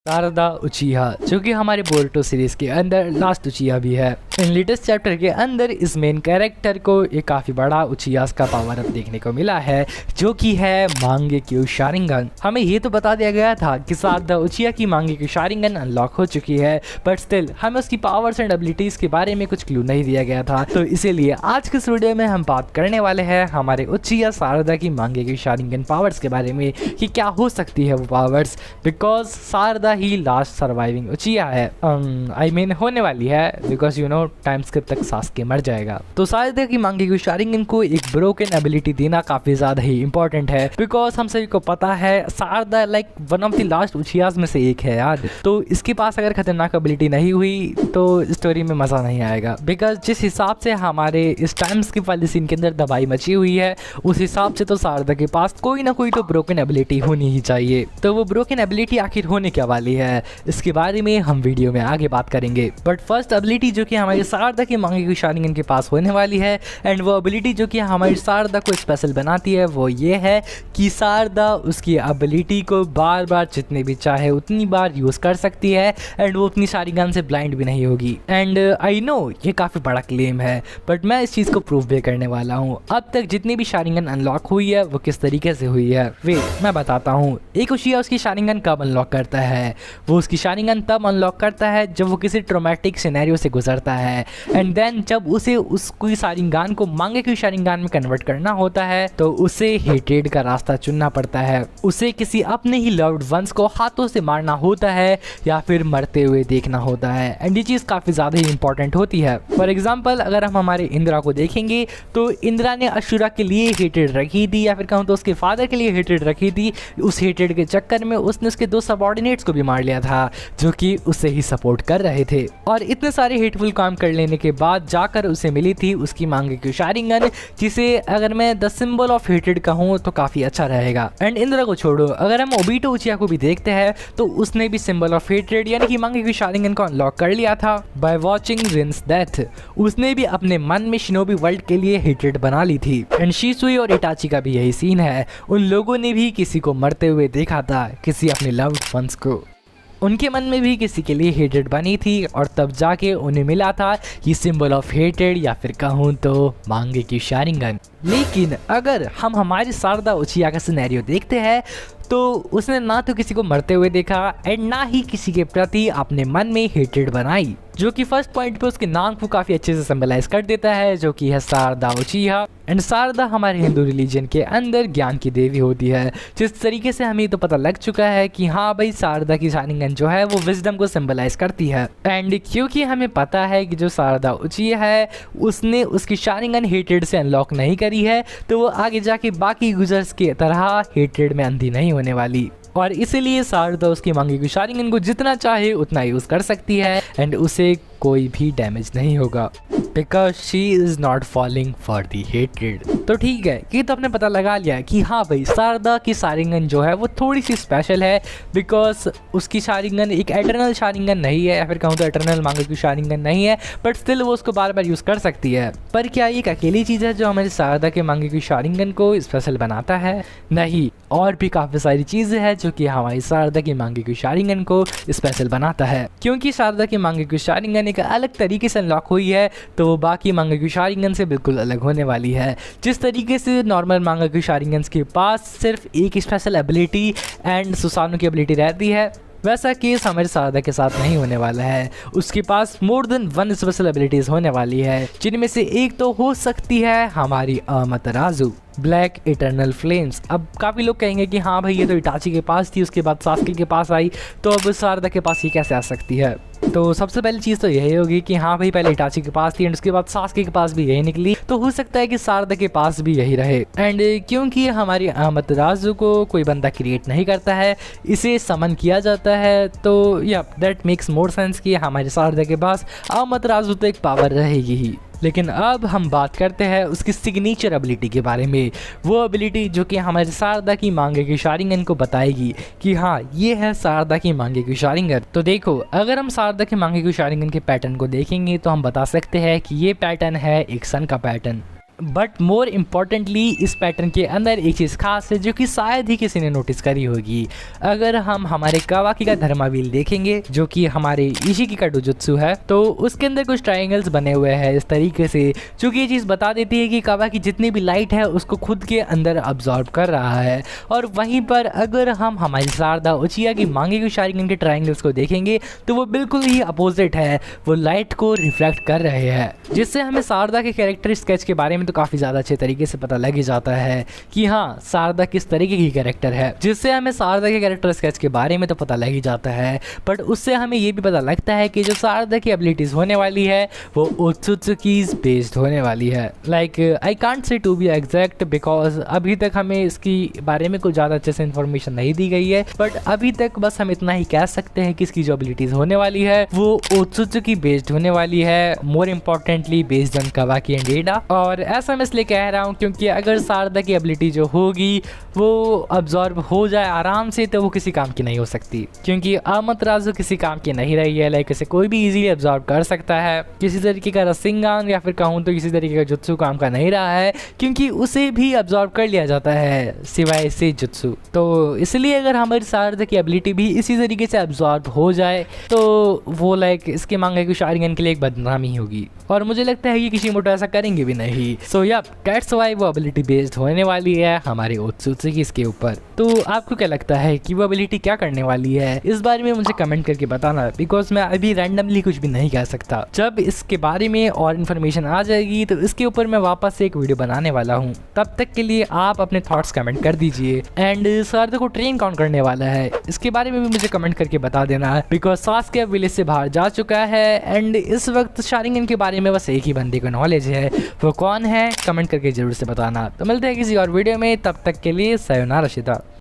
शारदा उचिहा, जो कि हमारे बोरुटो सीरीज के अंदर लास्ट उचिहा भी है। इन लेटेस्ट चैप्टर के अंदर इस मेन कैरेक्टर को एक काफ़ी बड़ा उचिहा का पावर अप देखने को मिला है, जो कि है मांगेक्यू शारिंगन। हमें ये तो बता दिया गया था कि शारदा उचिहा की मांगेक्यू शारिंगन अनलॉक हो चुकी है, बट स्टिल हमें उसकी पावर्स एंड एबिलिटीज़ के बारे में कुछ क्लू नहीं दिया गया था। तो इसीलिए आज के इस वीडियो में हम बात करने वाले हैं हमारे उचिहा शारदा की मांगेक्यू शारिंगन पावर्स के बारे में कि क्या हो सकती है वो पावर्स, बिकॉज शारदा ही लास्ट सर्वाइविंग उचिहा है। आई मीन होने वाली है, because you know time skip तक सास्के मर जाएगा। तो शारदा की मांगेक्यू शारिंगन को एक ब्रोकन एबिलिटी देना काफी ज्यादा ही इंपॉर्टेंट है, बिकॉज हम सभी को पता है Sharda like one of the last Uchihas में से एक है यार। तो इसके पास अगर खतरनाक एबिलिटी नहीं हुई तो स्टोरी में मजा नहीं आएगा, बिकॉज जिस हिसाब से हमारे इस टाइम स्किप वाली सीन के अंदर दबाई मची हुई है, उस हिसाब से तो शारदा के पास कोई ना कोई तो ब्रोकन एबिलिटी होनी ही चाहिए। तो वो ब्रोकन एबिलिटी आखिर होने क्या वाली है, इसके बारे में हम वीडियो में आगे बात करेंगे। बट फर्स्ट एबिलिटी जो कि हमारी शारदा की मांगेक्यू शारिंगन के पास होने वाली है, एंड वो एबिलिटी जो कि हमारी शारदा को स्पेशल बनाती है, वो ये है कि शारदा उसकी एबिलिटी को बार बार जितने भी चाहे उतनी बार यूज कर सकती है, एंड वो अपनी शारिंगन से ब्लाइंड भी नहीं होगी। एंड आई नो ये काफी बड़ा क्लेम है, बट मैं इस चीज को प्रूव भी करने वाला हूँ। अब तक जितनी भी शारिंगन अनलॉक हुई है वो किस तरीके से हुई है, वेट मैं बताता हूँ। एक उचिहा उसकी शारिंगन कब अनलॉक करता है, वो उसकी शारिंगन तब अनलॉक करता है जब वो किसी ट्रॉमेटिक सिनेरियो से गुजरता है, एंड देन जब उसे उसकी शारिंगन को मांगेक्यू शारिंगन में कन्वर्ट करना होता है तो उसे हेट्रेड का रास्ता चुनना पड़ता है। उसे किसी अपने ही लव्ड वंस को हाथों से मारना होता है या फिर मरते हुए देखना होता है, एंड ये चीज़ काफ़ी ज़्यादा ही इंपॉर्टेंट होती है। फॉर एग्जाम्पल अगर हम हमारे इंदिरा को देखेंगे तो इंदिरा ने अशुरा के लिए हेट्रेड रखी थी, या फिर कहूँ तो उसके फादर के लिए हेट्रेड रखी थी। उस हेट्रेड के चक्कर में उसने उसके दो सबऑर्डिनेट्स को भी मार लिया था जो कि उसे ही सपोर्ट कर रहे थे, और इतने सारे हेटफुल काम कर लेने के बाद जाकर उसे मिली थी उसकी मांगेक्यू शारिंगन, जिसे अगर मैं द सिंबल ऑफ हेट्रेड कहूँ तो काफी अच्छा रहेगा। एंड इंदिरा को छोड़ो, अगर हम ओबिटो उचिहा को भी देखते हैं तो उसने भी सिंबल ऑफ हेट्रेड यानी कि मांगेक्यू शारिंगन को अनलॉक कर लिया था बाय वॉचिंग रिन्स डेथ। उसने भी अपने मन में शिनोबी वर्ल्ड के लिए हेट्रेड बना ली थी। एंड शिसुई और इटाची का भी यही सीन है, उन लोगों ने भी किसी को मरते हुए देखा था, किसी अपने लव्ड वंस को, उनके मन में भी किसी के लिए हेट्रेड बनी थी, और तब जाके उन्हें मिला था ये सिंबल ऑफ हेट्रेड, या फिर कहूँ तो मांगेक्यू शारिंगन। लेकिन अगर हम हमारी शारदा उचिहा का सिनेरियो देखते हैं तो उसने ना तो किसी को मरते हुए देखा एंड ना ही किसी के प्रति अपने मन में हेट्रेड बनाई, जो कि फर्स्ट पॉइंट पे उसके नाम को काफी अच्छे से सिंबलाइज कर देता है, जो कि है शारदा उचिहा। एंड शारदा हमारे हिंदू रिलीजन के अंदर ज्ञान की देवी होती है, जिस तरीके से हमें तो पता लग चुका है कि हाँ भाई शारदा की शारिंगन जो है वो विजडम को सिंबलाइज करती है। एंड क्योंकि हमें पता है कि जो शारदा उचिहा है उसने उसकी शारिंगन हेट्रेड से अनलॉक नहीं करी है, तो वो आगे जाके बाकी यूजर्स की तरह हेट्रेड में अंधी नहीं होने वाली, और इसीलिए शारदा उसकी मांगेक्यू शारिंगन को जितना चाहे उतना यूज कर सकती है, एंड उसे कोई भी डैमेज नहीं होगा, because she is not falling for the hatred. तो ठीक है, ये तो आपने पता लगा लिया कि हाँ भाई शारदा की शारिंगन जो है वो थोड़ी सी स्पेशल है, बिकॉज उसकी शारिंगन एक एटर्नल शारिंगन नहीं है, या फिर कहूँ तो एटर्नल मांगेक्यू शारिंगन नहीं है, बट स्टिल वो उसको बार बार यूज कर सकती है। पर क्या ये एक अकेली चीज़ है जो हमारी शारदा के मांगेक्यू शारिंगन को स्पेशल बनाता है? नहीं, और भी काफ़ी सारी चीज़ें हैं जो कि हमारी शारदा की मांगेक्यू शारिंगन को स्पेशल बनाता है। क्योंकि शारदा की मांगेक्यू शारिंगन एक अलग तरीके से अनलॉक हुई है, तो वो बाकी मांगेक्यू शारिंगन से बिल्कुल अलग होने वाली है। जिस तरीके से नॉर्मल मांगेक्यू शारिंगन के पास सिर्फ एक स्पेशल एबिलिटी एंड सुसानो की एबिलिटी रहती है, वैसा केस हमारे शारदा के साथ नहीं होने वाला है। उसके पास more than one special abilities होने वाली है, जिनमें से एक तो हो सकती है हमारी अमातेरासु ब्लैक इटर्नल फ्लेम्स। अब काफ़ी लोग कहेंगे कि हाँ भाई ये तो इटाची के पास थी, उसके बाद सास्के के पास आई, तो अब शारदा के पास ये कैसे आ सकती है? तो सबसे पहली चीज़ तो यही होगी कि हाँ भाई पहले इटाची के पास थी एंड उसके बाद सास्के के पास भी यही निकली, तो हो सकता है कि शारदा के पास भी यही रहे। एंड क्योंकि हमारी अमातेरासु को कोई बंदा क्रिएट नहीं करता है, इसे समन किया जाता है, तो या दैट मेक्स मोर सेंस कि हमारी शारदा के पास अमातेरासु तो एक पावर रहेगी ही। लेकिन अब हम बात करते हैं उसकी सिग्नेचर एबिलिटी के बारे में, वो एबिलिटी जो कि हमारे शारदा की मांगेक्यू शारिंगन को बताएगी कि हाँ ये है शारदा की मांगेक्यू शारिंगन। तो देखो, अगर हम शारदा की मांगेक्यू शारिंगन के पैटर्न को देखेंगे तो हम बता सकते हैं कि ये पैटर्न है एक सन का पैटर्न। बट मोर इम्पॉर्टेंटली इस पैटर्न के अंदर एक चीज़ खास है जो कि शायद ही किसी ने नोटिस करी होगी। अगर हम हमारे कावाकी का धर्मा व्हील देखेंगे जो कि हमारे इशिकी का डोजुत्सु है, तो उसके अंदर कुछ ट्रायंगल्स बने हुए हैं इस तरीके से, जो कि ये चीज़ बता देती है कि कावाकी जितनी भी लाइट है उसको खुद के अंदर अब्जॉर्ब कर रहा है। और वहीं पर अगर हम हमारी शारदा उचिया की मांगेक्यू शारिंगन के ट्रायंगल्स को देखेंगे तो वो बिल्कुल ही अपोजिट है, वो लाइट को रिफ्लेक्ट कर रहे हैं, जिससे हमें शारदा के कैरेक्टर स्केच के बारे में तो काफ़ी ज़्यादा अच्छे तरीके से पता लग ही जाता है कि हाँ शारदा किस तरीके की कैरेक्टर है, जिससे हमें शारदा के कैरेक्टर स्केच के बारे में तो पता लग ही जाता है। बट उससे हमें ये भी पता लगता है कि जो शारदा की एबिलिटीज़ होने वाली है वो ओत्सुत्सुकीज बेस्ड होने वाली है। Like I can't say to be exact because अभी तक हमें इसकी बारे में कुछ ज़्यादा अच्छे से इन्फॉर्मेशन नहीं दी गई है, बट अभी तक बस हम इतना ही कह सकते हैं कि इसकी जो एबिलिटीज़ होने वाली है वो ओत्सुत्सुकी बेस्ड होने वाली है, more importantly based on कावाकी and एडा। और ऐसा मैं इसलिए कह रहा हूँ क्योंकि अगर शारदा की एबिलिटी जो होगी वो अब्जॉर्ब हो जाए आराम से तो वो किसी काम की नहीं हो सकती, क्योंकि आमतराजु किसी काम की नहीं रही है। लाइक इसे कोई भी इजीली अब्जॉर्ब कर सकता है, किसी तरीके का रसिंगान या फिर कहूँ तो किसी तरीके का जुत्सु काम का नहीं रहा है, क्योंकि उसे भी अब्जॉर्ब कर लिया जाता है सिवाय से जुत्सु। तो इसलिए अगर हमारी शारदा की एबिलिटी भी इसी तरीके से अब्जॉर्ब हो जाए तो वो लाइक इसके मांगेक्यू शारिंगन के लिए एक बदनामी होगी, और मुझे लगता है कि किशिमोटो ऐसा करेंगे भी नहीं। सो या दैट्स व्हाई वो एबिलिटी बेस्ड होने वाली है हमारे ओत्सुत्सुकी इसके ऊपर। तो आपको क्या लगता है कि वो एबिलिटी क्या करने वाली है, इस बारे में मुझे कमेंट करके बताना, बिकॉज मैं अभी रैंडमली कुछ भी नहीं कह सकता। जब इसके बारे में और इन्फॉर्मेशन आ जाएगी तो इसके ऊपर मैं वापस से एक वीडियो बनाने वाला हूँ। तब तक के लिए आप अपने थॉट्स कमेंट कर दीजिए। एंड शारदा को ट्रेन कौन करने वाला है इसके बारे में भी मुझे कमेंट करके बता देना, बिकॉज सास्के अब विलेज से बाहर जा चुका है एंड इस वक्त शारिंगन के बारे में बस एक ही बंदे को नॉलेज है, वो कौन है कमेंट करके जरूर से बताना। तो मिलते हैं किसी और वीडियो में, तब तक के लिए सायोनारा शिता।